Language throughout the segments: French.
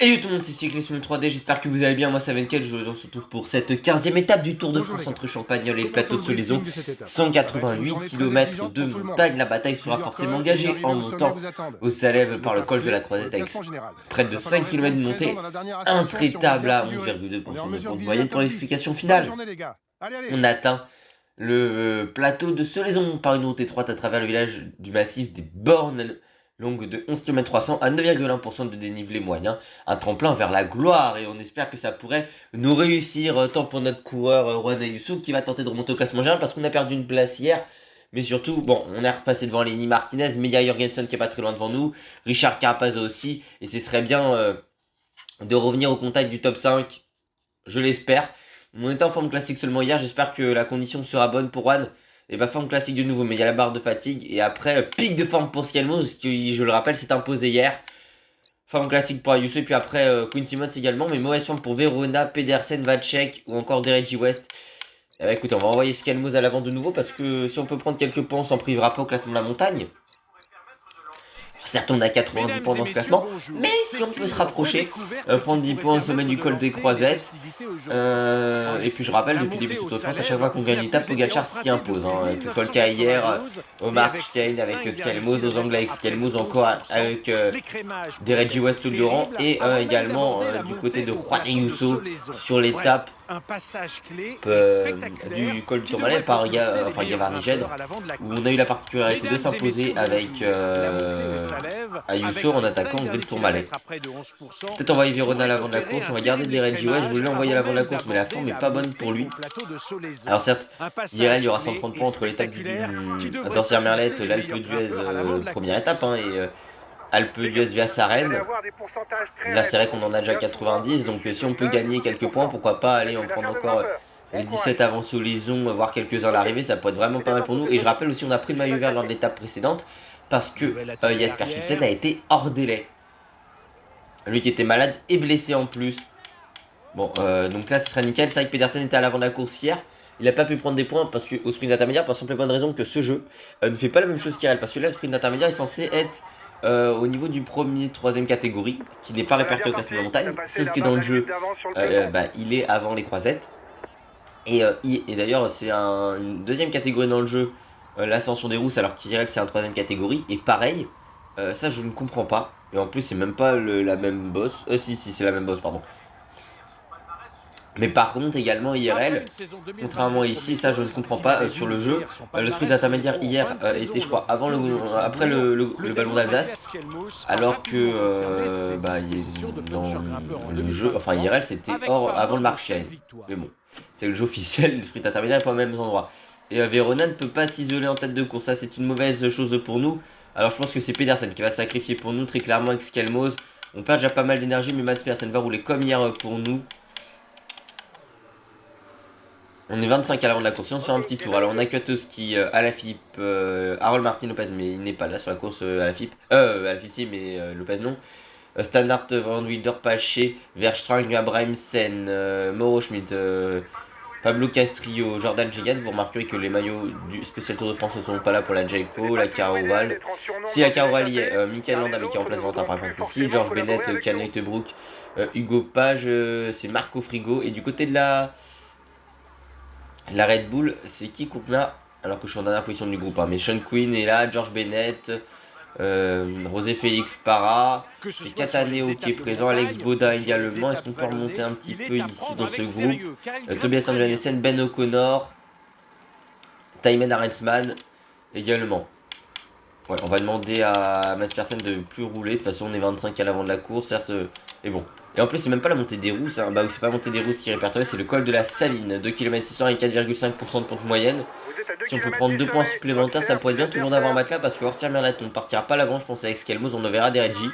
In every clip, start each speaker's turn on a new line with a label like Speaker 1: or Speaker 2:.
Speaker 1: Et tout le monde, c'est Cyclisme 3D, j'espère que vous allez bien, moi ça va nickel, je vous retrouve pour cette 15e étape du Tour de France entre Champagnole et le plateau de Soleson. 188 km de montagne, la bataille sera forcément engagée en montant au Salève par le col de la Croisette avec près de 5 km de montée, intraitable à 11,2% de pente moyenne pour l'explication finale. On atteint le plateau de Soleson par une route étroite à travers le village du massif des Bornes, longue de 11 km 300 à 9,1% de dénivelé moyen, un tremplin vers la gloire, et on espère que ça pourrait nous réussir, tant pour notre coureur Juan Ayuso qui va tenter de remonter au classement général parce qu'on a perdu une place hier, mais surtout, bon, on est repassé devant Lenny Martinez, Meia Jorgensen qui est pas très loin devant nous, Richard Carapaz aussi, et ce serait bien de revenir au contact du top 5, je l'espère. On était en forme classique seulement hier, j'espère que la condition sera bonne pour Juan. Et bah forme classique de nouveau, mais il y a la barre de fatigue. Et après, pic de forme pour Skelmos, qui je le rappelle s'est imposé hier. Forme classique pour Ayuso, et puis après Quinn Simmons également, mais mauvaise forme pour Verona, Pedersen, Vacek ou encore Dereji West. Et bah écoutez, on va envoyer Skelmos à l'avant de nouveau, parce que si on peut prendre quelques points, on s'en privera pas au classement de la montagne. Certes, on a 90 points dans ce classement, mais si on peut se rapprocher, prendre 10 points au sommet du col des Croisettes. Et puis je rappelle, depuis le début de Tour de France, à chaque fois qu'on gagne une étape, Pogacar s'y impose. Que ce soit le cas hier, au Markstein avec Skelmos, aux Anglais avec Skelmos, encore avec Dereji West le Laurent, et également du côté de Juan Ayuso sur l'étape du col du Tourmalet par Gavarnie-Gède, où on a eu la particularité de s'imposer avec Ayuso en attaquant le Tourmalet. Peut-être envoyer Verona à l'avant de la course, on va garder Dereji West, je voulais l'envoyer à l'avant de la course, mais la forme n'est pas bonne pour lui. Alors certes, hier il y aura 130 points entre l'étape d'Orsières-Merlette, l'Alpe d'Huez, première étape, et Alpe d'Huez via Sarenne. Là c'est vrai qu'on en a déjà 90, donc si on peut gagner quelques points, pourquoi pas aller en prendre encore les 17 avant Soleson, voir quelques-uns à l'arrivée, ça peut être vraiment pas mal pour nous. Et je rappelle aussi, on a pris le maillot vert lors de l'étape précédente, parce que Jasper Philipsen a été hors délai. Lui qui était malade et blessé en plus. Bon, donc là ce sera nickel. C'est vrai que Pedersen était à l'avant de la course hier. Il n'a pas pu prendre des points parce que, au sprint intermédiaire, pour la simple et bonne raison que ce jeu ne fait pas la même chose qu'IRL. Parce que là, le sprint intermédiaire est censé être au niveau du premier, troisième catégorie, qui n'est pas répertorié au classement de montagne. Sauf que dans le jeu, il est avant les croisettes. Et d'ailleurs, c'est une deuxième catégorie dans le jeu, l'ascension des rousses, alors qu'IRL c'est un troisième catégorie. Et pareil, ça je ne comprends pas. Et en plus, c'est même pas la même boss. Si, c'est la même boss, pardon. Mais par contre, également IRL, contrairement à ici, ça je ne comprends pas sur le jeu. Le sprint intermédiaire hier était, je crois, après le ballon d'Alsace, alors que dans le jeu, enfin IRL, c'était avant le Markstein. Mais bon, c'est le jeu officiel, le sprint intermédiaire n'est pas au même endroit. Et Verona ne peut pas s'isoler en tête de course, ça c'est une mauvaise chose pour nous. Alors je pense que c'est Pedersen qui va sacrifier pour nous, très clairement avec Skelmos. On perd déjà pas mal d'énergie, mais Mats Pedersen va rouler comme hier pour nous. On est 25 à l'avant de la course, on fait un petit tour. Alors on a Kwiatkowski, Alaphilippe, Harold Martin Lopez, mais il n'est pas là sur la course Alaphilippe. Alaphilippe si, mais Lopez non. Standard, Van Wilder, Paché, Verstrang, Abrahamsen, Mauro Schmidt, Pablo Castrillo, Jordan Gigad. Vous remarquerez que les maillots du spécial Tour de France ne sont pas là pour la Jayco, la Caroval. Si la Caroval y est, Michael Landa, mais qui remplace Valentin par contre ici, George Bennett, Kenneth Brook, Hugo Page, c'est Marco Frigo. Et du côté de la Red Bull, c'est qui qu'on a? Alors que je suis en dernière position du groupe, mais Sean Quinn est là, George Bennett, José Félix Parra, c'est Cataneo qui est présent, Alex Baudin également. Est-ce qu'on peut remonter un petit peu ici dans ce groupe? Tobias Andresen, Ben O'Connor, Thymen Arensman également. Ouais, on va demander à Mats Pedersen de plus rouler. De toute façon, on est 25 à l'avant de la course, certes, mais bon. Et en plus, c'est même pas la montée des rousses, bah c'est pas la montée des rousses qui est répertoriée, c'est le col de la Saline, 2 km 600 et 4,5% de pente moyenne. Si on peut prendre 2 points supplémentaires, ça pourrait être bien toujours d'avoir un matelas, parce que Orsières-Merlette, on ne partira pas l'avant, je pense, avec Skelmos, on le verra Dereji.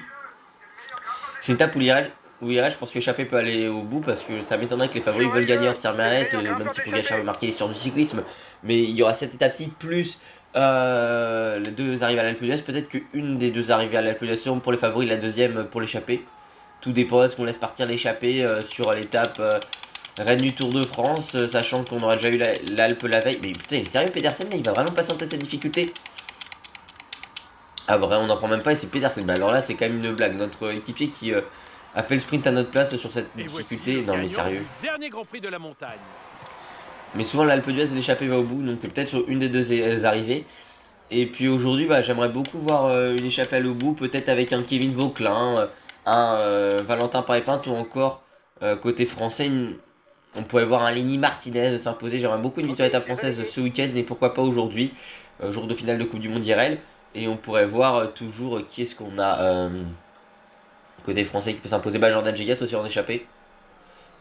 Speaker 1: C'est une étape où je pense que Chappé peut aller au bout, parce que ça m'étonnerait que les favoris veulent gagner Orsières-Merlette, même si Pogacar veut marquer l'histoire du cyclisme. Mais il y aura cette étape-ci, plus les deux arrivées à l'Alpe d'Huez. Peut-être qu'une des deux arrivées à l'Alpe d'Huez seront pour les favoris, la deuxième pour l'échappée. Tout dépend, est-ce qu'on laisse partir l'échappée sur l'étape reine du Tour de France, sachant qu'on aura déjà eu l'Alpe la veille. Mais putain, il est sérieux Pedersen, il va vraiment passer en tête de cette difficulté? Ah vrai, on n'en prend même pas et c'est Pedersen. Bah alors là, c'est quand même une blague. Notre équipier qui a fait le sprint à notre place sur cette difficulté. Non mais sérieux.
Speaker 2: Dernier Grand Prix de la montagne.
Speaker 1: Mais souvent l'Alpe d'Huez, l'échappée va au bout, donc peut-être sur une des deux arrivées. Et puis aujourd'hui, bah, j'aimerais beaucoup voir une échappée aller au bout, peut-être avec un Kevin Vauquelin, Valentin Paré-Pinte ou encore côté français, on pourrait voir un Lenny Martinez s'imposer. J'aimerais beaucoup une victoire étape française ce week-end, mais pourquoi pas aujourd'hui, jour de finale de Coupe du Monde IRL. Et on pourrait voir toujours qui est-ce qu'on a côté français qui peut s'imposer. Bah, Jordan Gigat aussi en échappée.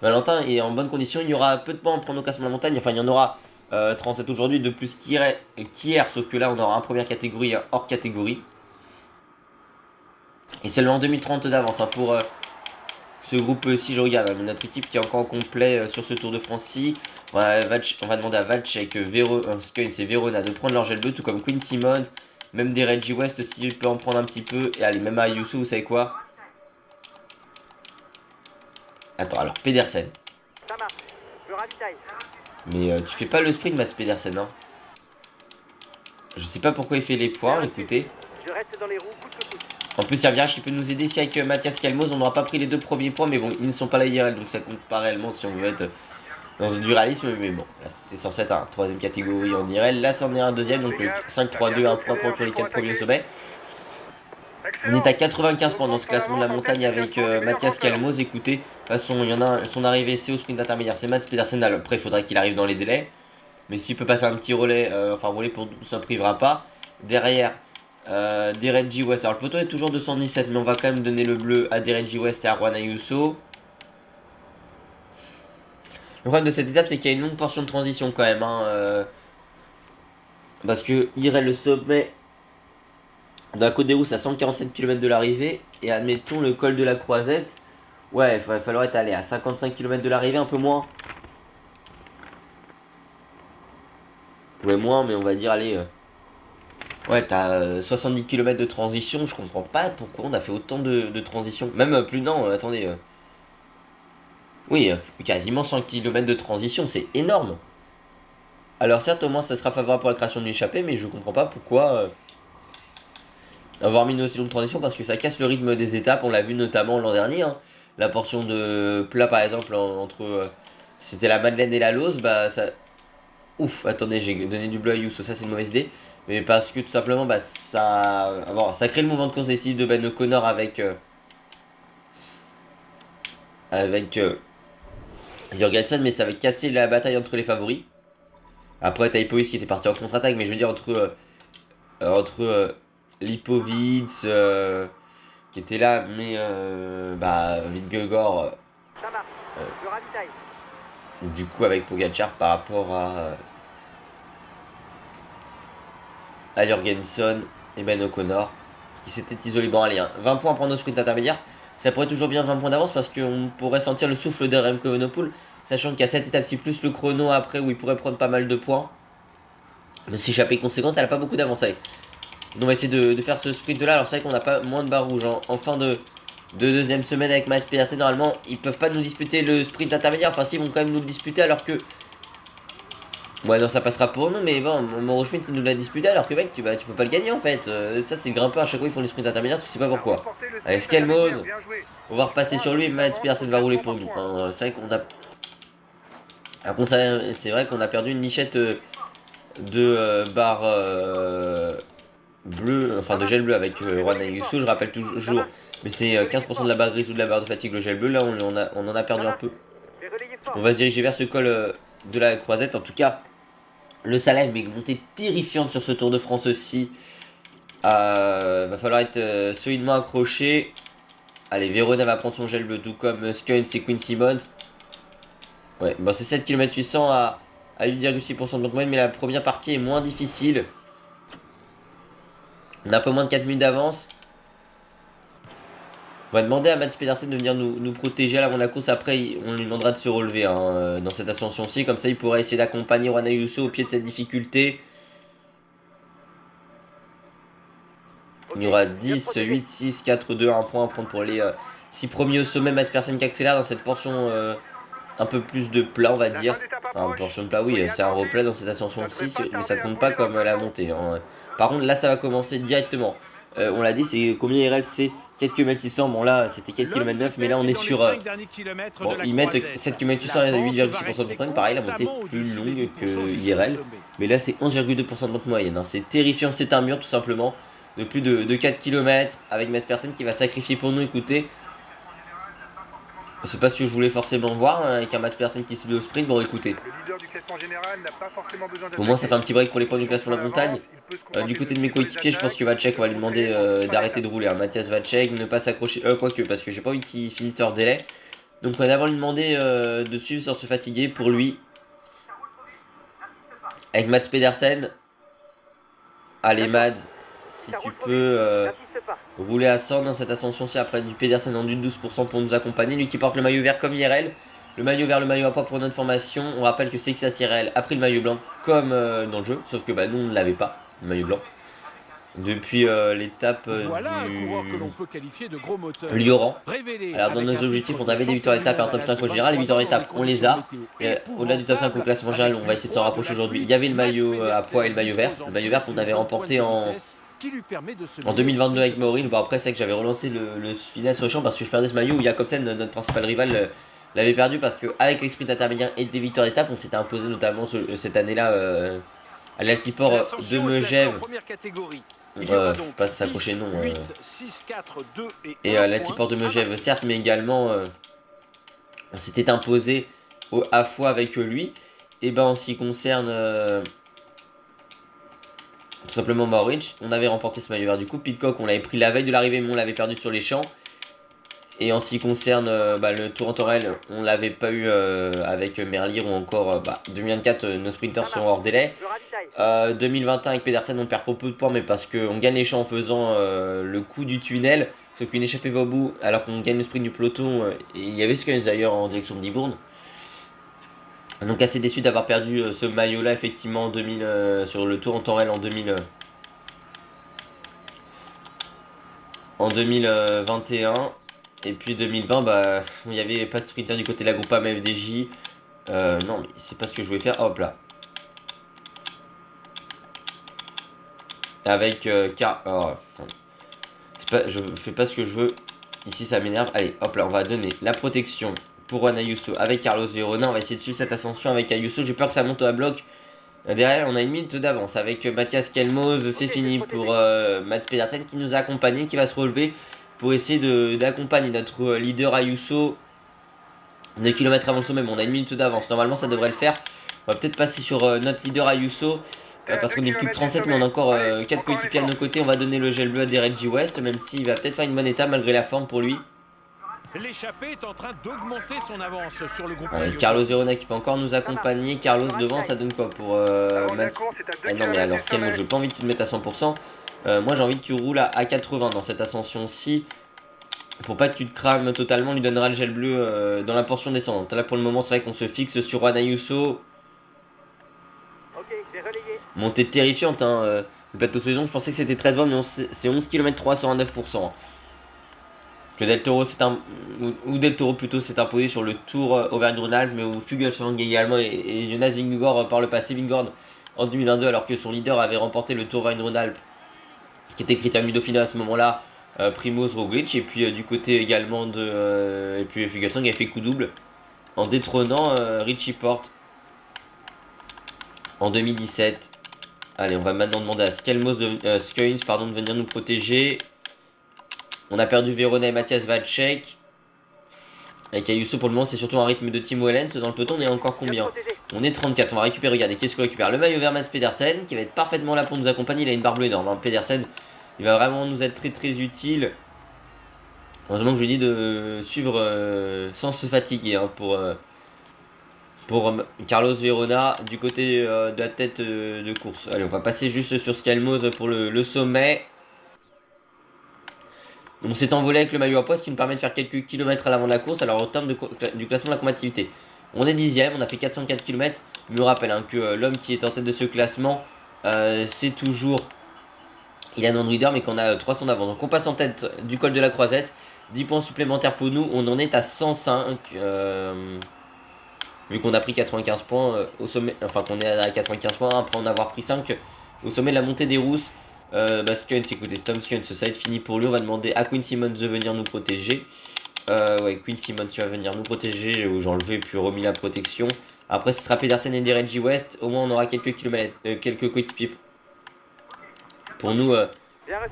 Speaker 1: Valentin est en bonne condition. Il y aura peu de points à prendre au classement de la montagne. Enfin, il y en aura 37 aujourd'hui de plus qu'hier. Sauf que là, on aura un première catégorie et un hors catégorie. Et seulement 2030 d'avance hein, pour ce groupe. Si je regarde, hein, notre équipe qui est encore en complet sur ce Tour de France-ci. On va demander à Vacek, Skuins et Verona de prendre leur gel bleu, tout comme Quinn Simmons. Même des Reggie West s'il peut en prendre un petit peu. Et allez, même à Youssou, vous savez quoi? Attends, alors, Pedersen.
Speaker 3: Ça marche, je ravitaille.
Speaker 1: Mais tu fais pas le sprint, Mats Pedersen, hein. Je sais pas pourquoi il fait les points, écoutez.
Speaker 3: Je reste dans les roues, coûte que coûte.
Speaker 1: En plus, il y a un virage qui peut nous aider. Si avec Mathias Calmos, on n'aura pas pris les 2 premiers points, mais bon, ils ne sont pas là IRL, donc ça compte pas réellement si on veut être dans du réalisme. Mais bon, là, c'était censé être un 3ème catégorie en IRL. Là, c'en est un 2ème, donc 5-3-2, 1 point pour les 4 premiers au sommet. On est à 95 points dans ce classement de la montagne avec Mathias Calmos. Écoutez, de toute façon, il y en a son arrivée, c'est au sprint intermédiaire, c'est Mats Pedersen. Après, il faudrait qu'il arrive dans les délais. Mais s'il peut passer un petit relais, enfin relais pour nous, ça ne privera pas. Derrière, Derenji West. Alors le poteau est toujours 217, mais on va quand même donner le bleu à Derenji West et à Juan Ayuso. Le problème de cette étape, c'est qu'il y a une longue portion de transition quand même. Hein, parce que irait le sommet de la Côte des Rousses à 147 km de l'arrivée. Et admettons le col de la Croisette. Ouais, il va falloir être allé à 55 km de l'arrivée, un peu moins. Ouais, moins, mais on va dire, allez. Ouais, t'as 70 km de transition. Je comprends pas pourquoi on a fait autant de transition. Même plus, non, attendez. Oui, quasiment 100 km de transition, c'est énorme. Alors certes, au moins ça sera favorable pour la création de l'échappée, mais je comprends pas pourquoi avoir mis une aussi longue transition, parce que ça casse le rythme des étapes. On l'a vu notamment l'an dernier. Hein. La portion de plat par exemple entre c'était la Madeleine et la Lose, bah ça. Ouf, attendez, j'ai donné du bleu à Youssou, ça c'est une mauvaise idée. Mais parce que tout simplement, bah ça. Bon, ça crée le mouvement de course décisif de Ben O'Connor avec. Jorgensen, mais ça avait cassé la bataille entre les favoris. Après, t'as Lipovic qui était parti en contre-attaque, mais je veux dire, entre Lipovic qui était là, mais bah, Vingegaard.
Speaker 3: Ça marche, je ravitaille.
Speaker 1: Du coup, avec Pogacar par rapport à Jorgensen et Ben O'Connor qui s'était isolé. Bon, allez, hein, 20 points à prendre au sprint intermédiaire. Ça pourrait toujours bien 20 points d'avance parce qu'on pourrait sentir le souffle de Remco Evenepoel, sachant qu'il y a cette étape-ci plus le chrono après où il pourrait prendre pas mal de points. Mais si échappée conséquente, elle n'a pas beaucoup d'avance. Donc on va essayer de faire ce sprint là. Alors c'est vrai qu'on n'a pas moins de barres rouges en fin de deuxième semaine avec Mats Pedersen. Normalement, ils peuvent pas nous disputer le sprint intermédiaire. Enfin, si, ils vont quand même nous le disputer alors que. Ouais, non, ça passera pour nous, mais bon, Mauro Schmitt il nous l'a disputé alors que mec, tu peux pas le gagner en fait. Ça, c'est le grimpeur, à chaque fois ils font les sprints intermédiaires, tu sais pas pourquoi. Allez, Skelmose, on va repasser sur lui et Mats Pedersen va rouler pour nous. Enfin, c'est vrai qu'on a. Après, c'est vrai qu'on a perdu une nichette de barre bleu, enfin de gel bleu avec Juan Ayuso, je rappelle toujours. Mais c'est 15% de la barre grise ou de la barre de fatigue le gel bleu, là on en a perdu un peu. On va se diriger vers ce col de la Croisette, en tout cas. Le Salem est montée terrifiante sur ce Tour de France aussi. Va falloir être solidement accroché. Allez, Verona va prendre son gel bleu, tout comme Skuins et Quinn Simmons. Ouais, bon c'est 7 km 800 à 8,6% de moyenne, mais la première partie est moins difficile. On a un peu moins de 4 minutes d'avance. On va demander à Mats Pedersen de venir nous protéger à l'avant de la course. Après, on lui demandera de se relever hein, dans cette ascension-ci. Comme ça, il pourra essayer d'accompagner Juan Ayuso au pied de cette difficulté. Il y aura 10, 8, 6, 4, 2, 1 point à prendre pour les 6 premiers au sommet. Mats Pedersen qui accélère dans cette portion un peu plus de plat, on va dire. Enfin, portion de plat, oui, c'est un replat dans cette ascension-ci. Mais ça ne compte pas comme la montée. Hein. Par contre, là, ça va commencer directement. on l'a dit, c'est combien IRL, c'est 4 km 600. Bon là c'était 4 km 9, mais là on est sur... bon, ils mettent 7 km 800 à 8,6% de montagne. Pareil, la montée est plus longue que IRL. Mais là c'est 11,2% de monte moyenne. Hein. C'est terrifiant, c'est un mur tout simplement. De plus de 4 km avec Maspersen qui va sacrifier pour nous. Écoutez, c'est pas ce que je voulais forcément voir, hein, avec un Maspersen qui se met au sprint. Bon écoutez, au moins ça fait un petit break pour les points du classement de la montagne. Du côté de mes coéquipiers, je pense que Vacek, on va lui demander d'arrêter de rouler. Hein. Mathias Vacek, ne pas s'accrocher, quoique, parce que j'ai pas envie qu'il finisse hors délai. Donc on va d'abord lui demander de suivre sans se fatiguer pour lui. Avec Mads Pedersen. Allez Mads, si tu peux rouler à 100 dans cette ascension-ci après du Pedersen en 12% pour nous accompagner. Lui qui porte le maillot vert comme IRL. Le maillot vert, le maillot à poids pour notre formation. On rappelle que Sexas IRL a pris le maillot blanc comme dans le jeu. Sauf que nous on ne l'avait pas, le maillot blanc. Depuis l'étape du Lioran. Alors dans nos objectifs, on avait des victoires d'étape et un top 5 au général. Les victoires d'étape, on les a. Au-delà du top 5 au classement général, on va essayer de s'en rapprocher aujourd'hui. Il y avait le maillot à poids et le maillot vert. Le maillot vert qu'on avait remporté en 2022 avec Maureen. Bon après c'est que j'avais relancé le final sur le champ parce que je perdais ce maillot où Jakobsen, notre principal rival, l'avait perdu parce qu'avec les sprints intermédiaires et des victoires d'étape, on s'était imposé notamment cette année-là à l'altiport de Megève. Pas s'approcher non. Et l'altiport de Megève certes, mais également on s'était imposé à fois avec lui. Et ben en ce qui concerne tout simplement Maurich, on avait remporté ce maillot vert du coup. Pitcock, on l'avait pris la veille de l'arrivée, mais on l'avait perdu sur les champs. Et en ce qui concerne le Tour en Torel, on l'avait pas eu avec Merlier ou encore 2024, nos sprinters sont hors délai. 2021 avec Pedersen, on perd pour peu de points, mais parce qu'on gagne les champs en faisant le coup du tunnel. Sauf qu'une échappée va au bout, alors qu'on gagne le sprint du peloton. Et il y avait Skynes d'ailleurs en direction de Libourne. Donc assez déçu d'avoir perdu ce maillot là effectivement en 2000, sur le Tour en Torel en 2021. Et puis 2020 il n'y avait pas de sprinter du côté de la Groupama FDJ. Non mais c'est pas ce que je voulais faire. Hop là. Avec je fais pas ce que je veux. Ici ça m'énerve. Allez hop là, on va donner la protection pour Juan Ayuso avec Carlos Verona. On va essayer de suivre cette ascension avec Ayuso. J'ai peur que ça monte à bloc. Derrière on a une minute d'avance avec Mathias Kelmoz. C'est fini pour Mads Pedersen qui nous a accompagné, qui va se relever pour essayer d'accompagner notre leader Ayuso 2 km avant le sommet. Bon, on a une minute d'avance, normalement ça devrait le faire. On va peut-être passer sur notre leader Ayuso parce qu'on est plus que 37, mais on a encore 4 coéquipiers à nos côtés. On va donner le gel bleu à Derek G. West, même s'il va peut-être faire une bonne étape malgré la forme pour lui.
Speaker 2: L'échappée est en train d'augmenter son avance sur le groupe.
Speaker 1: Carlos Verona qui peut encore nous accompagner. Carlos devant, ça donne quoi pour Mads? Ah non mais alors Skelmo, je n'ai pas envie que tu te mettes à 100%. Moi j'ai envie que tu roules à 80 dans cette ascension-ci. Pour pas que tu te crames totalement, on lui donnera le gel bleu dans la portion descendante. Là pour le moment c'est vrai qu'on se fixe sur Juan Ayuso. Montée terrifiante hein. Le plateau saison, je pensais que c'était 13 bornes, mais c'est 11 km 300 à 9%. Que Del Toro ou Del Toro plutôt s'est imposé sur le Tour Auvergne-Rhône-Alpes, mais où Fuglsang également et Jonas Vingegaard par le passé. Vingegaard en 2022 alors que son leader avait remporté le Tour Auvergne-Rhône-Alpes qui était critérium Dauphiné à ce moment-là, Primoz Roglic. Et puis du côté également de et puis Fuglsang a fait coup double en détrônant Richie Porte en 2017. Allez, on va maintenant demander à Skelmos Skynes de venir nous protéger. On a perdu Verona et Mathias Vacek. Avec Ayuso pour le moment c'est surtout un rythme de Tim Wellens. Dans le peloton on est encore combien? On est 34, on va récupérer, regardez, qu'est-ce qu'on récupère? Le maillot vert Mads Pedersen qui va être parfaitement là pour nous accompagner. Il a une barre bleue énorme, hein. Pedersen il va vraiment nous être très très utile. Heureusement que je lui dis de suivre sans se fatiguer hein, pour Carlos Verona du côté de la tête de course. Allez, on va passer juste sur Skelmos pour le sommet. On s'est envolé avec le maillot à poids, ce qui nous permet de faire quelques kilomètres à l'avant de la course. Alors, au terme du classement de la combativité, on est 10ème, on a fait 404 km. Je me rappelle hein, que l'homme qui est en tête de ce classement, c'est toujours Ilan Van Ruiter, mais qu'on a 300 d'avance. Donc, on passe en tête du col de la Croisette. 10 points supplémentaires pour nous. On en est à 105. Vu qu'on a pris 95 points au sommet, enfin qu'on est à 95 points après en avoir pris 5 au sommet de la montée des Rousses. Skuns, écoutez, Tom Skuns, ça va être fini pour lui. On va demander à Quinn Simmons de venir nous protéger. Ouais, Quinn Simmons, tu vas venir nous protéger. J'ai enlevé et puis remis la protection. Après, ce sera Pedersen et Reggie West. Au moins, on aura quelques kilomètres, quelques coéquipiers pour nous.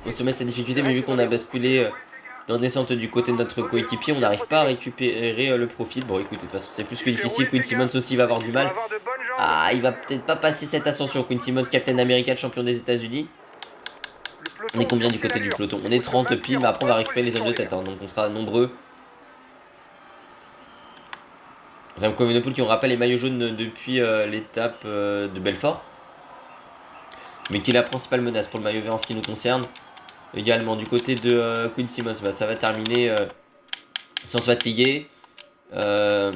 Speaker 1: On se met cette difficulté, mais vu qu'on a basculé dans descente du côté de notre coéquipier, on n'arrive pas à récupérer le profil. Bon, écoutez, de toute façon, c'est plus que difficile. Quinn Simmons aussi va avoir du mal. Ah, il va peut-être pas passer cette ascension. Quinn Simmons, Captain America, champion des États-Unis. On est combien du côté du peloton? On est 30 piles, mais après on va récupérer les hommes de tête, hein, donc on sera nombreux. Remco Evenepoel qui on rappelle les maillots jaunes depuis l'étape de Belfort. Mais qui est la principale menace pour le maillot vert en ce qui nous concerne. Également du côté de Quinn Simmons, ça va terminer sans se fatiguer. Ça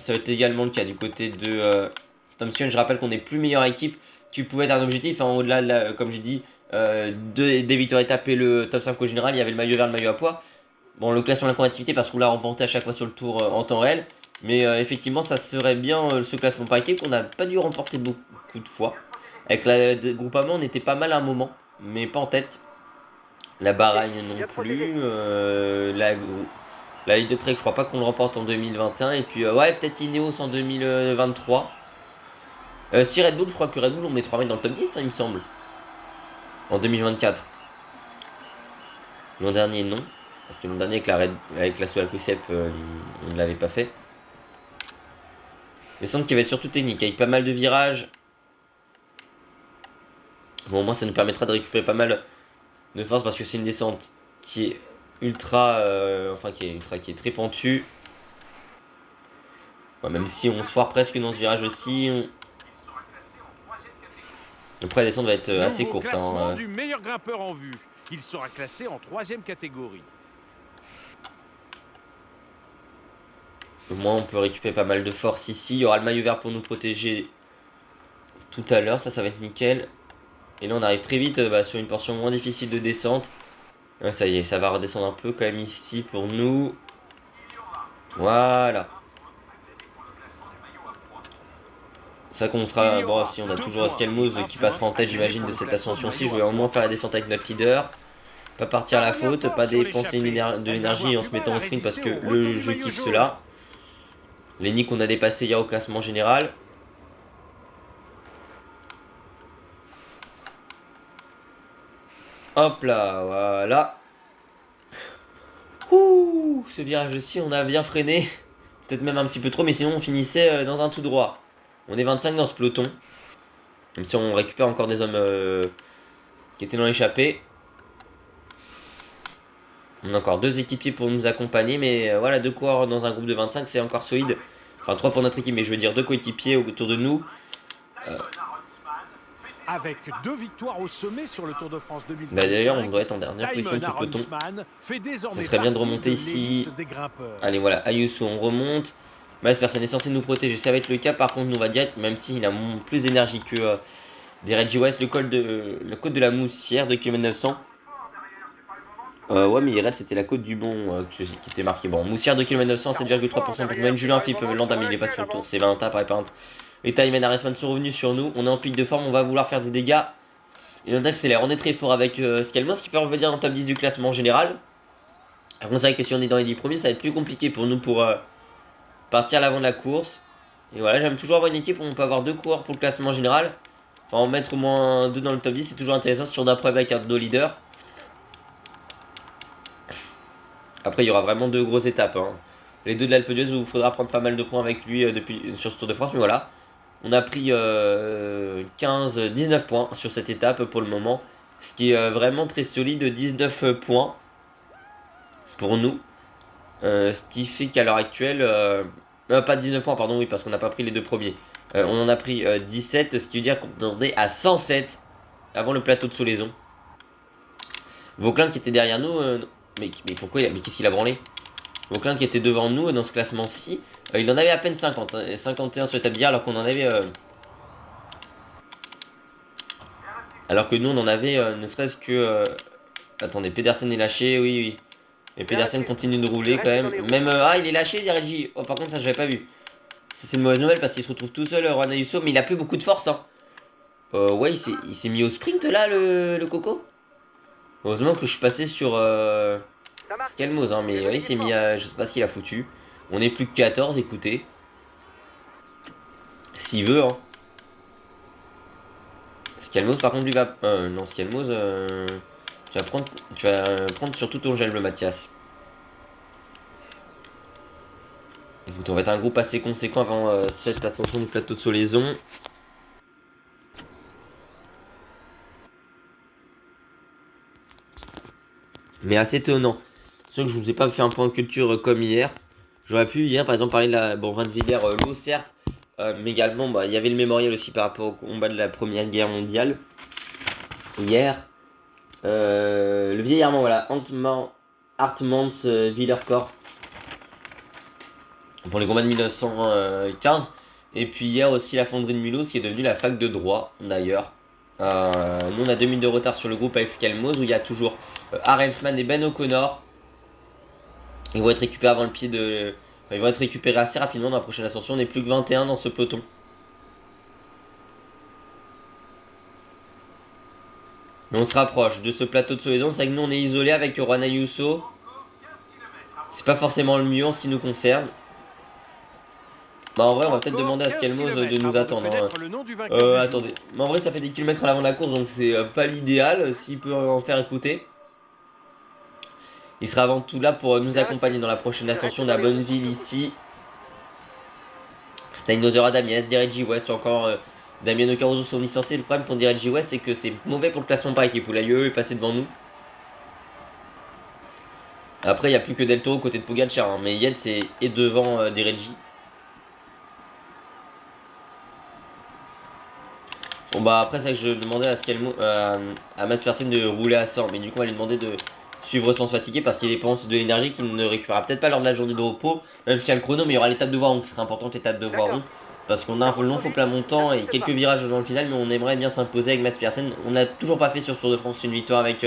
Speaker 1: va être également le cas du côté de Tom Skuns. Je rappelle qu'on est plus meilleure équipe. Tu pouvais être un objectif, hein, au-delà, comme j'ai dit, des victoires étapées, le top 5 au général, il y avait le maillot vert, le maillot à poids. Bon, le classement de la combativité parce qu'on l'a remporté à chaque fois sur le tour en temps réel. Mais effectivement, ça serait bien ce classement par équipe qu'on n'a pas dû remporter beaucoup de fois. Avec la groupement, on était pas mal à un moment, mais pas en tête. La Bahreïn non plus. La Ligue de Trek, je crois pas qu'on le remporte en 2021. Et puis, ouais, peut-être Ineos en 2023. Si Red Bull, je crois que Red Bull, on met 3 mecs dans le top 10, hein, il me semble. En 2024. L'an dernier, non. Parce que l'an dernier, avec la Solar Quick-Step, on ne l'avait pas fait. Descente qui va être surtout technique, avec pas mal de virages. Bon, au moins, ça nous permettra de récupérer pas mal de force parce que c'est une descente qui est ultra. Qui est très pentue. Ouais, même si on se foire presque dans ce virage aussi. Après, la descente va être assez courte.
Speaker 2: Classement du meilleur grimpeur en vue. Il sera classé en 3e catégorie.
Speaker 1: Au moins, on peut récupérer pas mal de force ici. Il y aura le maillot vert pour nous protéger tout à l'heure. Ça va être nickel. Et là, on arrive très vite sur une portion moins difficile de descente. Ouais, ça y est, ça va redescendre un peu quand même ici pour nous. Voilà. Ça qu'on sera. Bon, si on a toujours Eskelmos qui passera en tête, j'imagine, de cette ascension-ci. Je vais au moins faire la descente avec notre leader. Pas partir à la faute, pas dépenser de l'énergie en se mettant au sprint parce que le jeu kiffe cela. Les nids qu'on a dépassés hier au classement général. Hop là, voilà. Ouh, ce virage-ci, on a bien freiné. Peut-être même un petit peu trop, mais sinon on finissait dans un tout droit. On est 25 dans ce peloton. Même si on récupère encore des hommes qui étaient dans l'échappée. On a encore 2 équipiers pour nous accompagner, mais voilà, 2 coureurs dans un groupe de 25, c'est encore solide. Enfin, 3 pour notre équipe, mais je veux dire 2 coéquipiers autour de nous.
Speaker 2: Avec 2 victoires au sommet sur le Tour de France 2025.
Speaker 1: D'ailleurs, on doit être en dernière position de ce peloton. Ça serait bien de remonter ici. Allez, voilà, Ayuso, on remonte. Personne n'est censé nous protéger, ça va être le cas. Par contre, nous va direct, même s'il a plus d'énergie que des Reggie West, le côte de la Moussière, 2 km 900. Ouais, mais IRL, c'était la côte du Bon qui était marquée. Bon, Moussière, 2 km 900, 7,3% pour Noël. Julien Philippe Landa, mais il est pas sur le tour. C'est Valentin, pareil, par contre. Et Time and Harrisman sont revenus sur nous. On est en pic de forme, on va vouloir faire des dégâts. Et on accélère. On est très fort avec Skelmos qui peut revenir dans le top 10 du classement général. Alors, c'est vrai que si on est dans les 10 premiers, ça va être plus compliqué pour nous pour partir à l'avant de la course. Et voilà, j'aime toujours avoir une équipe où on peut avoir 2 coureurs pour le classement général. Enfin, en mettre au moins 2 dans le top 10, c'est toujours intéressant si on a un problème avec un de nos leaders. Après, il y aura vraiment 2 grosses étapes. Hein. Les 2 de l'Alpe d'Huez où il faudra prendre pas mal de points avec lui sur ce Tour de France. Mais voilà, on a pris 19 points sur cette étape pour le moment. Ce qui est vraiment très solide, 19 points pour nous. Ce qui fait qu'à l'heure actuelle... pas 19 points, pardon, oui, parce qu'on n'a pas pris les 2 premiers. On en a pris 17, ce qui veut dire qu'on est à 107 avant le plateau de Solaison. Vauclin qui était derrière nous... Mais pourquoi mais qu'est-ce qu'il a branlé? Vauclin qui était devant nous dans ce classement-ci, il en avait à peine 50, 51 sur l'étape d'hier, alors qu'on en avait... alors que nous, on en avait ne serait-ce que... attendez, Pedersen est lâché, oui. Et Pedersen continue de rouler quand même. Même... il est lâché, les Reggie. Oh, par contre, ça, j'avais pas vu. Ça, c'est une mauvaise nouvelle parce qu'il se retrouve tout seul, Juan Ayuso, mais il a plus beaucoup de force. Hein. Ouais, il s'est mis au sprint, là, le Coco. Heureusement que je suis passé sur
Speaker 3: Ça marche.
Speaker 1: Skelmos, hein, mais il s'est mis à... Je sais pas ce qu'il a foutu. On est plus que 14, écoutez. S'il veut, hein. Skelmos, par contre, lui va... non, Skelmos, tu vas prendre surtout ton gel bleu, Mathias. Écoute, on va être un groupe assez conséquent avant cette ascension du plateau de Solaison. Mais assez étonnant. C'est sûr que je vous ai pas fait un point culture comme hier. J'aurais pu hier, par exemple, parler de la... Bon, Van de Villers, l'eau, certes. Mais également, bah, il y avait le mémorial aussi par rapport au combat de la Première Guerre mondiale. Hier. Le vieil Armand, voilà. Hartmans Villercorps. Pour les combats de 1915. Et puis hier aussi la fonderie de Mulhouse qui est devenue la fac de droit d'ailleurs. Nous on a 2 minutes de retard sur le groupe avec Skelmos où il y a toujours Arensman et Ben O'Connor. Ils vont être récupérés avant le pied de... Ils vont être récupérés assez rapidement dans la prochaine ascension. On n'est plus que 21 dans ce peloton. Mais on se rapproche de ce plateau de Solaison. C'est vrai que nous on est isolé avec Juan Ayuso. C'est pas forcément le mieux en ce qui nous concerne. Bah en vrai on va peut-être demander à Skelmos de nous attendre. Hein. Attendez. Mais en vrai ça fait des kilomètres à l'avant de la course donc c'est pas l'idéal. S'il peut en faire écouter. Il sera avant tout là pour nous accompagner dans la prochaine ascension de la Bonneville ici. Steinhauser à Damiès, Direggi West ou encore Damiano Caruso sont licenciés. Le problème pour Direggi West c'est que c'est mauvais pour le classement par équipe où la UE est passée devant nous. Après il n'y a plus que Del Toro côté de Pogacar hein, mais Yates est devant Direggi. Bon bah après c'est que je demandais à Maspersen de rouler à 100 mais du coup on va lui demander de suivre sans se fatiguer parce qu'il dépense de l'énergie qu'il ne récupérera peut-être pas lors de la journée de repos même s'il y a le chrono mais il y aura l'étape de Voiron qui sera importante, l'étape de Voiron parce qu'on a un long faux plat montant et quelques virages dans le final mais on aimerait bien s'imposer avec Maspersen. On n'a toujours pas fait sur ce Tour de France une victoire avec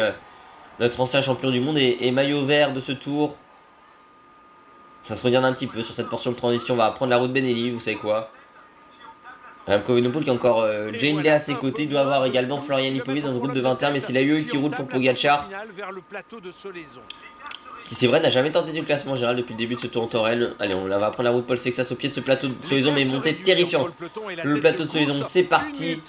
Speaker 1: notre ancien champion du monde et maillot vert de ce tour. Ça se regarde un petit peu sur cette portion de transition. On va prendre la route Benelli, vous savez quoi. Kovenopol qui a encore Jane Lea à ses côtés, il doit avoir également Florian Lipovic dans ce groupe de 21, mais c'est la UE qui roule pour Pogacar. Qui c'est vrai n'a jamais tenté du classement général depuis le début de ce tour en Torrel. Allez, on va prendre la route Paul Sexas au pied de ce plateau de Solaison, mais montée terrifiante. Le plateau de Solaison, c'est parti.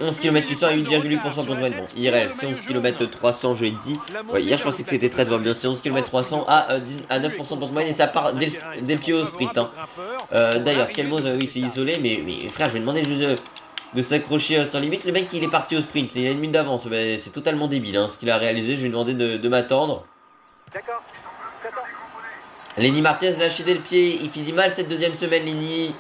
Speaker 1: 11 km 800 à 8,8% pour Bon, IRL, c'est 11 km 300, je l'ai dit. Ouais, hier, je pensais que c'était 13, bien, c'est 11 km 300 à 9% pour moyenne et ça part dès le pied au sprint. Hein. D'ailleurs, Skelmos, oui, c'est isolé, mais frère, je vais demander juste de s'accrocher sans limite. Le mec, il est parti au sprint, il a une minute d'avance, bah, c'est totalement débile hein, ce qu'il a réalisé. Je vais lui demander de m'attendre.
Speaker 3: D'accord, j'attends.
Speaker 1: Lenny Martinez lâché dès le pied, il finit mal cette deuxième semaine, Lenny.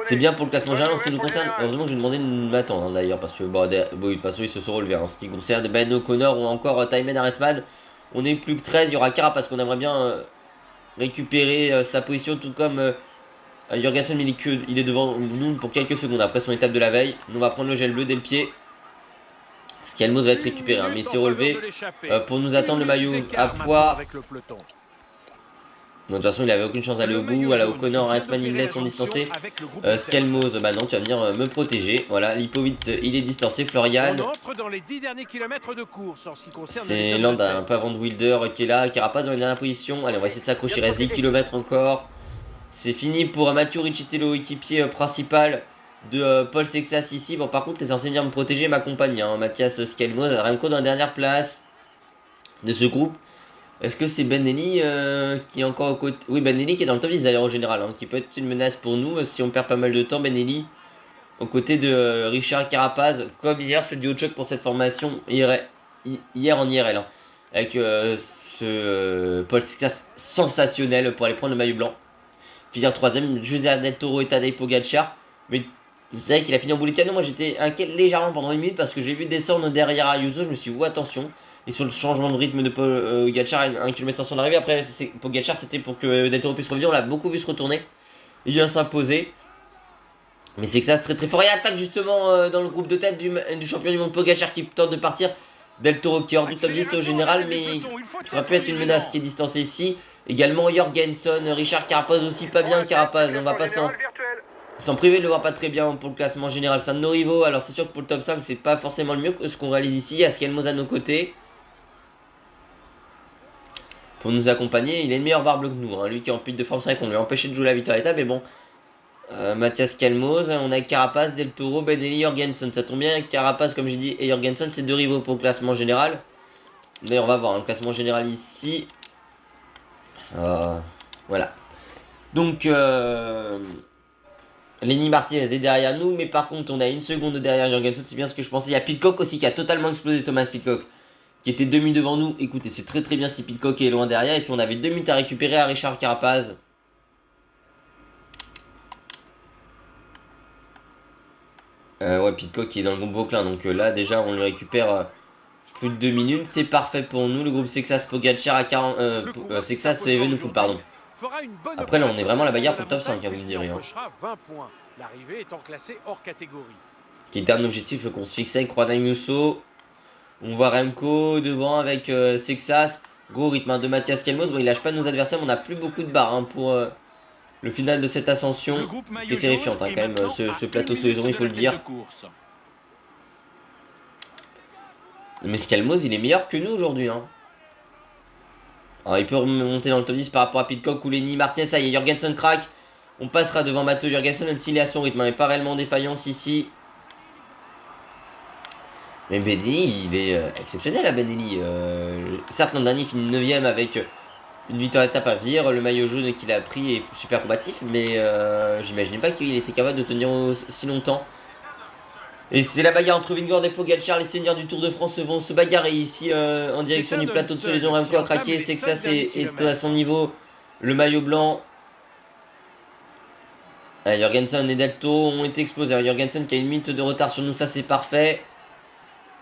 Speaker 1: C'est bien pour le classement général en ce qui nous concerne. Heureusement que je vais demander de m'attendre hein, d'ailleurs parce que bon, de toute façon ils se sont relevés. En ce qui concerne Ben O'Connor ou encore Thymen Arensman, on est plus que 13. Il y aura Carapaz parce qu'on aimerait bien récupérer sa position tout comme Jorgensen, mais il est devant nous pour quelques secondes après son étape de la veille. On va prendre le gel bleu dès le pied. Skelmos va être récupéré, hein, mais il s'est relevé pour nous attendre le maillot à poids. De toute façon, il avait aucune chance d'aller au bout. Voilà, O'Connor, Arensman, Ingles sont distancés. Skelmos, bah non, tu vas venir me protéger. Voilà, Lipovic, il est distancé. Florian. C'est Land un peu avant de Wilder qui est là. Carapaz dans la dernière position. Allez, on va essayer de s'accrocher. Il reste 10 km encore. C'est fini pour Mathieu Riccitello, équipier principal de Paul Sexas ici. Bon, par contre, tu es censé venir me protéger, m'accompagner. Hein. Mathias Skelmos, Remco dans la dernière place de ce groupe. Est-ce que c'est Benelli qui est encore au côté... Oui, Benelli qui est dans le top 10 d'ailleurs en général, hein, qui peut être une menace pour nous si on perd pas mal de temps. Benelli aux côtés de Richard Carapaz, comme hier, ce duo de choc pour cette formation hier en IRL. Hein, avec ce Paul Sexas sensationnel pour aller prendre le maillot blanc. Finir troisième, juste derrière Del Toro et Tadej Pogacar. Mais vous savez qu'il a fini en boulet de canon. Moi j'étais inquiet légèrement pendant une minute parce que j'ai vu descendre derrière Ayuso. Je me suis dit, attention. Et sur le changement de rythme de Pogacar, 1 km 500 d'arrivée. Après, Pogacar, c'était pour que Del Toro puisse revenir. On l'a beaucoup vu se retourner. Il vient s'imposer. Mais c'est que ça, c'est très très fort. Et attaque justement dans le groupe de tête du champion du monde Pogacar qui tente de partir. Del Toro qui est hors du top 10 au général, mais ça aurait pu être une menace qui est distancée ici. Également Jorgensen, Richard Carapaz aussi pas bien. Carapaz, on va passer en... Sans priver de le voir pas très bien pour le classement général, c'est un de nos rivaux. Alors c'est sûr que pour le top 5, c'est pas forcément le mieux que ce qu'on réalise ici. Il y a Skelmos à nos côtés. Pour nous accompagner, il est une meilleure barbe que nous. Hein. Lui qui est en pic de forme, c'est vrai qu'on lui a empêché de jouer la victoire d'étape. Mais bon, Mathias Skelmos, on a Carapace, Del Toro, Benelli, Jorgensen. Ça tombe bien, Carapace, comme j'ai dit, et Jorgensen, c'est deux rivaux pour le classement général. Mais on va voir, hein, le classement général ici. Voilà. Donc, Lenny Martinez est derrière nous, mais par contre, on a une seconde derrière Jorgensen, c'est bien ce que je pensais. Il y a Pidcock aussi qui a totalement explosé, Thomas Pidcock, qui était 2 minutes devant nous. Écoutez, c'est très très bien si Pidcock est loin derrière. Et puis on avait 2 minutes à récupérer à Richard Carapaz. Ouais, Pidcock qui est dans le groupe Vauclin, donc là déjà on lui récupère plus de 2 minutes. C'est parfait pour nous, le groupe Sexas Pogacar à 40... Sexas Evenepoel, pardon. Après là on est vraiment à la bagarre pour le top 5, hein, vous me direz. Hein.
Speaker 2: L'arrivée étant classée hors catégorie.
Speaker 1: Qui est un objectif qu'on se fixait avec Juan Ayuso. On voit Remco devant avec Sexas. Gros rythme hein, de Mathias Kelmos. Bon, il lâche pas nos adversaires, mais on n'a plus beaucoup de barres hein, pour le final de cette ascension. Qui est terrifiante hein, quand même, ce plateau Solaison, il faut le dire. Mais Skelmos, il est meilleur que nous aujourd'hui. Hein. Alors, il peut remonter dans le top 10 par rapport à Pidcock ou Lenny Martinez. Ça y est, Jorgensen craque. On passera devant Matteo Jorgensen, même s'il est à son rythme. Il n'est pas réellement en défaillance ici. Mais Benelli, il est exceptionnel à Benelli. Certes, l'an dernier, il finit 9ème avec une victoire d'étape à Vire. Le maillot jaune qu'il a pris est super combatif. Mais j'imaginais pas qu'il était capable de tenir aussi longtemps. Et c'est la bagarre entre Vingegaard et Pogacar. Les seigneurs du Tour de France vont se bagarrer ici en direction du plateau de Solaison. Remco a craqué. C'est que ça, c'est à son niveau. Le maillot blanc. Jorgensen et Del Toro ont été explosés. Jorgensen qui a une minute de retard sur nous. Ça, c'est parfait.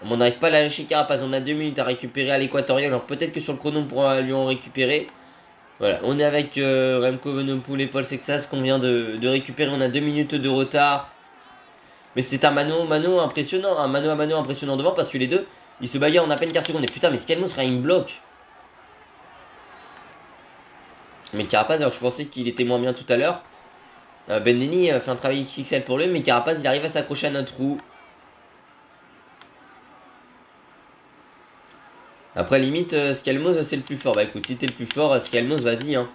Speaker 1: On n'arrive pas à la lâcher Carapaz. On a 2 minutes à récupérer à l'équatorial. Alors peut-être que sur le chrono, on pourra lui en récupérer. Voilà, on est avec Remco Evenepoel et Paul Sexas qu'on vient de récupérer. On a 2 minutes de retard. Mais c'est un mano impressionnant, un mano à mano impressionnant devant parce que les deux, ils se bagarrent en à peine 15 secondes. Et putain, mais Skelmos sera une bloc. Mais Carapaz, alors que je pensais qu'il était moins bien tout à l'heure. Benelli fait un travail XXL pour lui, mais Carapaz, il arrive à s'accrocher à notre roue. Après, limite, Skelmos, c'est le plus fort. Bah écoute, si t'es le plus fort, Skelmos, vas-y. Hein.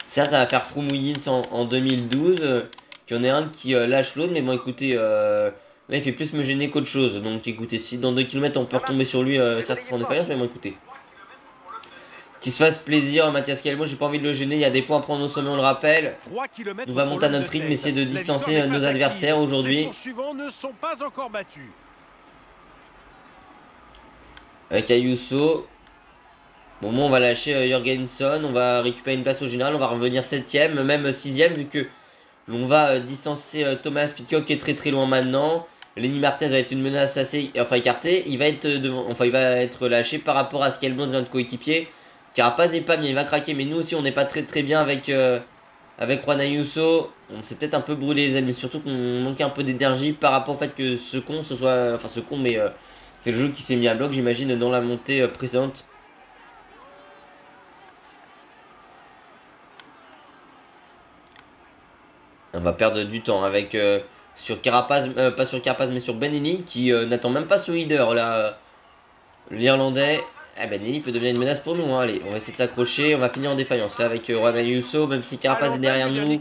Speaker 1: Certes, ça va faire Froome Wiggins en 2012. Qu'il y en ait un qui lâche l'autre, mais bon, écoutez, là, il fait plus me gêner qu'autre chose. Donc, écoutez, si dans 2 km, on peut retomber sur lui, certes, sans défaillance, mais bon, écoutez. Qu'il se fasse plaisir, Mathias Skelmos, j'ai pas envie de le gêner. Il y a des points à prendre au sommet, on le rappelle. On va monter à notre rythme, essayer de distancer nos adversaires aujourd'hui.
Speaker 2: Les poursuivants ne sont pas encore battus.
Speaker 1: Avec Ayuso. Bon, moi, on va lâcher Jorgensen. On va récupérer une place au général. On va revenir 7ème, même 6ème, vu que on va distancer Thomas Pidcock qui est très très loin maintenant. Lenny Martinez va être une menace assez écartée. Il va être devant, il va être lâché par rapport à Skelmos, notre coéquipier. Carapaz est pas bien, il va craquer. Mais nous aussi, on n'est pas très très bien avec Juan Ayuso. On s'est peut-être un peu brûlé les amis. Surtout qu'on manquait un peu d'énergie par rapport au fait que ce con, mais c'est le jeu qui s'est mis à bloc, j'imagine, dans la montée précédente. On va perdre du temps avec sur Carapaz, pas sur Carapaz, mais sur Benelli qui n'attend même pas ce leader là. L'Irlandais. Benelli peut devenir une menace pour nous. Hein. Allez, on va essayer de s'accrocher. On va finir en défaillance là avec Juan Ayuso, même si Carapaz est derrière nous.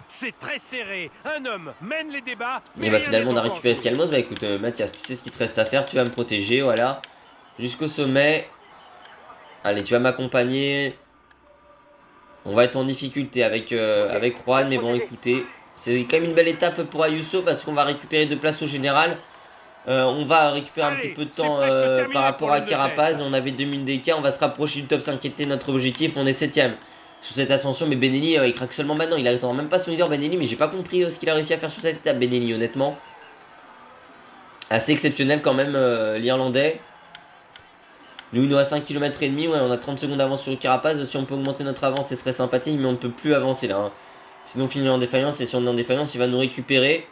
Speaker 2: C'est très serré. Un homme mène les débats.
Speaker 1: Et bah finalement on a récupéré Skelmos. Bah écoute Mathias, tu sais ce qu'il te reste à faire. Tu vas me protéger, voilà. Jusqu'au sommet. Allez, tu vas m'accompagner. On va être en difficulté avec Juan, mais bon écoutez. C'est quand même une belle étape pour Ayuso parce qu'on va récupérer 2 places au général. On va récupérer un petit peu de temps par rapport à Carapaz. On avait 2 minutes d'écart. On va se rapprocher du top 5 qui était notre objectif. On est 7ème sur cette ascension. Mais Benelli, il craque seulement maintenant. Il attend même pas son leader Benelli. Mais j'ai pas compris ce qu'il a réussi à faire sur cette étape, Benelli, honnêtement. Assez exceptionnel quand même, l'Irlandais. Nous, il nous reste 5 km et demi. Ouais, on a 30 secondes d'avance sur Carapaz. Si on peut augmenter notre avance, ce serait sympathique. Mais on ne peut plus avancer là. Hein. Sinon, on finit en défaillance. Et si on est en défaillance, il va nous récupérer.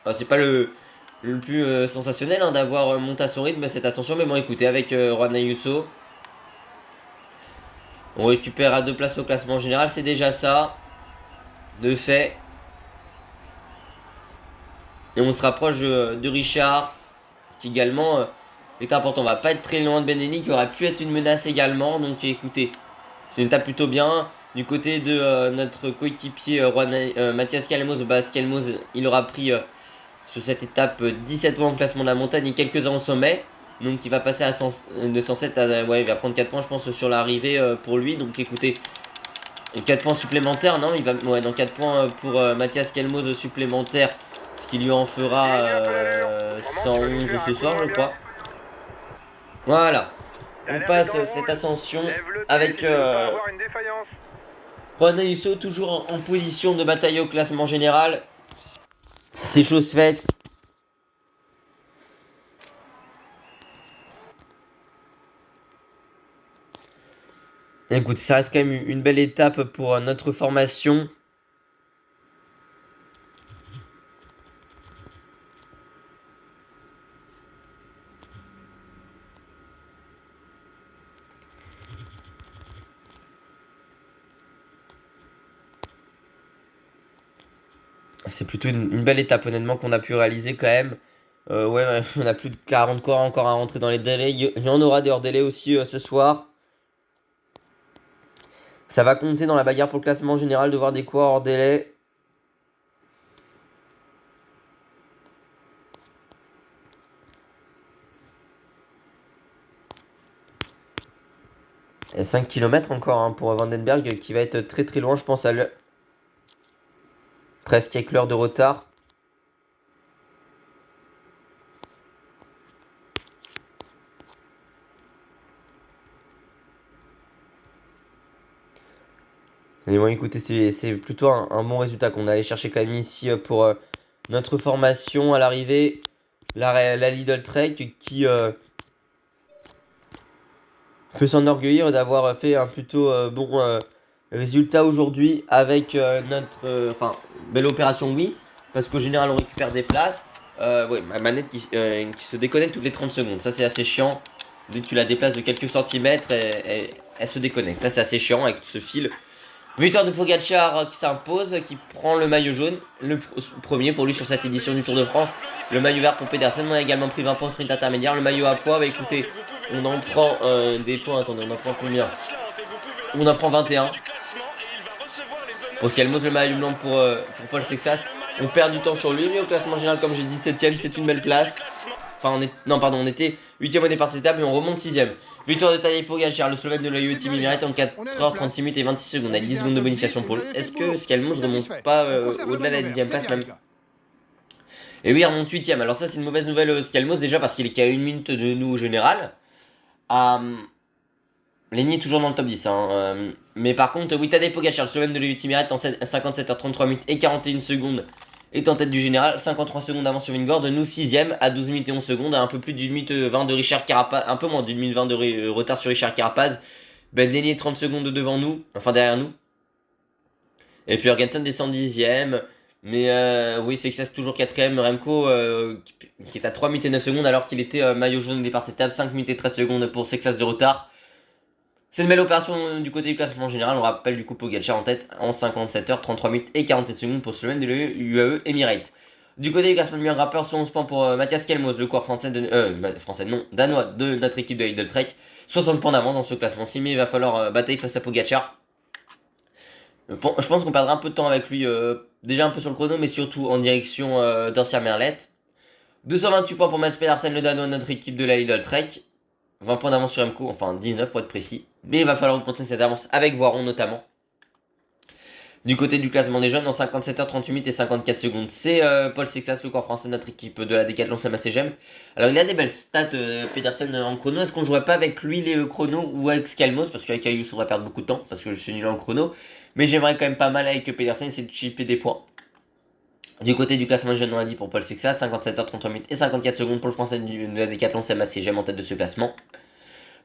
Speaker 1: Enfin, c'est pas le plus sensationnel hein, d'avoir monté à son rythme cette ascension. Mais bon, écoutez, avec Juan Ayuso, on récupère à 2 places au classement général. C'est déjà ça. De fait. Et on se rapproche de Richard, qui également est important. On va pas être très loin de Benelli, qui aurait pu être une menace également. Donc écoutez, c'est une étape plutôt bien. Du côté de notre coéquipier Mathias Calmoz, Calmoz, il aura pris sur cette étape 17 points au classement de la montagne et quelques-uns au sommet. Donc il va passer de 107 à... Ouais, il va prendre 4 points je pense sur l'arrivée pour lui. Donc écoutez, 4 points supplémentaires, non, il va... Ouais, dans 4 points pour Mathias Calmoz supplémentaire. Ce qui lui en fera 111 ce soir je crois. Voilà. On passe cette ascension avec Juan Ayuso toujours en position de bataille au classement général. C'est chose faite. Écoute, ça reste quand même une belle étape pour notre formation. C'est plutôt une belle étape honnêtement qu'on a pu réaliser quand même. Ouais, on a plus de 40 coureurs encore à rentrer dans les délais. Il y en aura des hors-délais aussi ce soir. Ça va compter dans la bagarre pour le classement général de voir des coureurs hors délai. Et 5 km encore hein, pour Vandenberg qui va être très très loin je pense à presque avec l'heure de retard. Et bon écoutez c'est plutôt un bon résultat qu'on allait chercher quand même ici pour notre formation à l'arrivée. La Lidl Trek qui peut s'enorgueillir d'avoir fait un plutôt bon résultat aujourd'hui avec notre belle opération oui parce qu'au général on récupère des places. Ouais, ma manette qui se déconnecte toutes les 30 secondes, ça c'est assez chiant. Dès que tu la déplaces de quelques centimètres, elle se déconnecte. Là c'est assez chiant avec ce fil. Victoire de Pogacar qui s'impose, qui prend le maillot jaune, le premier pour lui sur cette édition du Tour de France. Le maillot vert pour Pedersen, on a également pris 20 points sprint intermédiaire. Le maillot à poids, bah écoutez, on en prend des points, attendez, on en prend combien? On en prend 21. Pour Scalmos, le maillot blanc pour Paul Sexas. On perd du temps sur lui, mais au classement général, comme j'ai dit, 7ème, c'est une belle place. Enfin, on était 8ème au départ de cette étape et on remonte 6ème. Victoire de Tadej Pogacar, le Slovène de la UAE Team Emirates en 4h36 minutes et 26 secondes avec 10 secondes de bonification pour lui. Est-ce que Scalmos ne remonte pas au-delà de la 10ème place même? Et oui, il remonte 8ème. Alors ça, c'est une mauvaise nouvelle Scalmos déjà parce qu'il est qu'à 1 minute de nous au général. Lenny est toujours dans le top 10. Hein. Mais par contre, oui, Tadej Pogacar, le Slovène de la UAE Team Emirates en 57h33 minutes et 41 secondes est en tête du général, 53 secondes d'avance sur Vingord, nous 6ème à 12 minutes et 11 secondes, à un peu plus d'une minute 20 de Richard Carapaz, un peu moins d'une minute 20 de retard sur Richard Carapaz. Ben Denny 30 secondes devant nous, enfin derrière nous. Et puis Jorgensen descend 10ème, mais oui, c'est que ça c'est toujours 4ème. Remco qui est à 3 minutes et 9 secondes alors qu'il était maillot jaune au départ de cette table, 5 minutes et 13 secondes pour Sexas de retard. C'est une belle opération du côté du classement général. On rappelle du coup Pogacar en tête en 57h, 33 minutes et 47 secondes pour Slovène de l'UAE Emirates. Du côté du classement du meilleur grimpeur, 11 points pour Mathias Kelmoz, le coureur français danois de notre équipe de Lidl Trek. 60 points d'avance dans ce classement-ci, mais il va falloir batailler face à Pogacar. Je pense qu'on perdra un peu de temps avec lui, déjà un peu sur le chrono, mais surtout en direction d'Orsia Merlet. 228 points pour Mats Pedersen, le danois de notre équipe de la Lidl Trek. 20 points d'avance sur Remco, enfin 19 pour être précis. Mais il va falloir remonter cette avance avec Voiron notamment. Du côté du classement des jeunes, en 57h38 minutes et 54 secondes, c'est Paul Sexas, le corps français de notre équipe de la Decathlon CMA-CGM. Alors il a des belles stats, Pedersen en chrono. Est-ce qu'on jouerait pas avec lui les chronos ou avec Scalmos? Parce qu'avec Ayus on va perdre beaucoup de temps, parce que je suis nul en chrono. Mais j'aimerais quand même pas mal avec Pedersen, c'est de chipper des points. Du côté du classement des jeunes, on a dit pour Paul Sexas, 57h33 minutes et 54 secondes pour le français de la Decathlon CMA-CGM en tête de ce classement.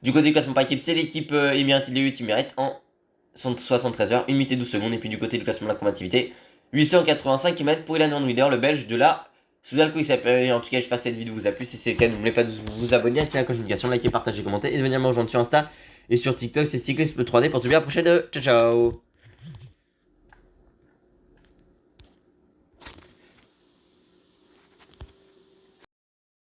Speaker 1: Du côté du classement par équipe, c'est l'équipe Emirates Emirates en 73 heures, 1 minute et 12 secondes. Et puis du côté du classement de la combativité, 885 km pour Ilan Van Wieder, le belge de la Soudal Quick Step. En tout cas, j'espère que cette vidéo vous a plu. Si c'est le cas, n'oubliez pas de vous abonner, activer la cloche de notification, liker, partager, commenter et de venir me rejoindre sur Insta et sur TikTok. C'est Cyclisme 3D pour te dire à la prochaine. Ciao ciao.